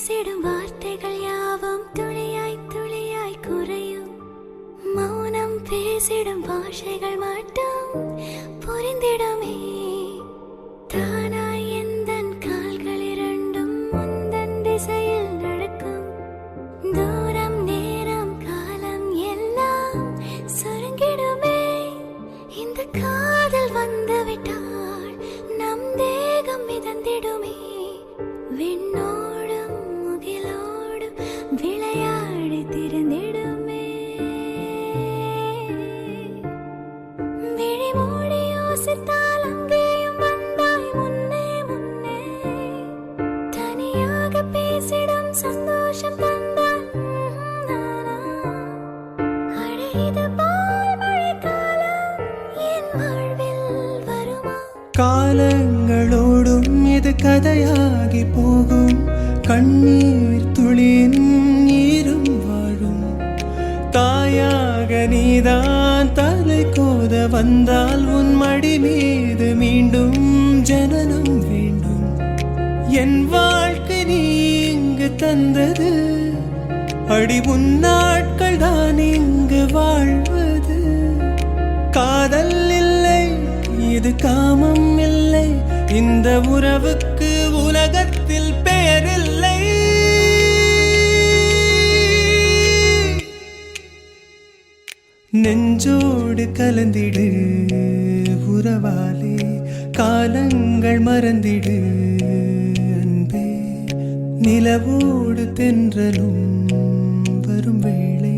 பேசிடும் வார்த்தைகள் யாவும் துளியாய் துளியாய் குறையும். மௌனம் பேசிடும் பாஷைகள் மட்டும் புரிந்திடுமே. தானாய் எந்தன் கால்கள் இரண்டும் முந்தன் திசையில் நடக்கும். தூரம் நேரம் காலம் எல்லாம் சுருங்கிடுமே. இந்த காதல் வந்துவிட்டால் நம் தேகம் மிதந்திடுமே. விண்ணோடும் முகிலோடும் விளையாடி திறந்திடுமே. விழி மூடி யோசித்தால் அங்கேயும் வந்தாய் முன்னே முன்னே. தனியாக பேசிடும் சந்தோஷம் தந்தால் அழைது போல் மழைக்காலம் என் வாழ்வில் வருமா? காலங்களோடும் இது கதையாகி போகும். கண்ணீர் துளியின் நீரும் வாழும். தாயாக நீதான் தலை கோத வந்தால் உன் மடி மீது மீண்டும் ஜனனம் வேண்டும். என் வாழ்க்கை நீ இங்கு தந்தது, அடி உன் நாட்கள் தான் இங்கு வாழ்வது. காதல் இல்லை, இது காமம் இல்லை, இந்த உறவுக்கு உலகத்தில் பெயரில்லை. நெஞ்சோடு கலந்திடு உறவாலே, காலங்கள் மறந்திடு அன்பே. நிலவோடு தென்றலும் வரும் வேளை,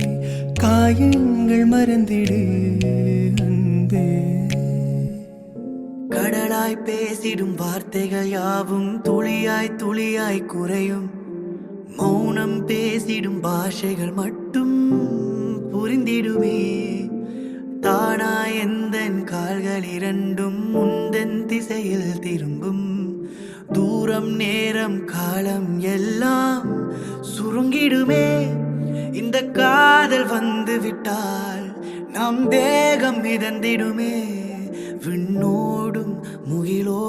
காயங்கள் மறந்திடு அன்பே. கடலாய் பேசிடும் வார்த்தைகள் யாவும் துளியாய் துளியாய் குறையும். மௌனம் பேசிடும் பாஷைகள் மட்டும் புரிந்திடுமே. தானாய் எந்தன் கால்கள் இரண்டும் முந்தன் திசையில் திரும்பும். தூரம் நேரம் காலம் எல்லாம் சுருங்கிடுமே. இந்த காதல் வந்து விட்டால் நம் தேகம் மிதந்திடுமே. விண்ணோடும் முகிலோ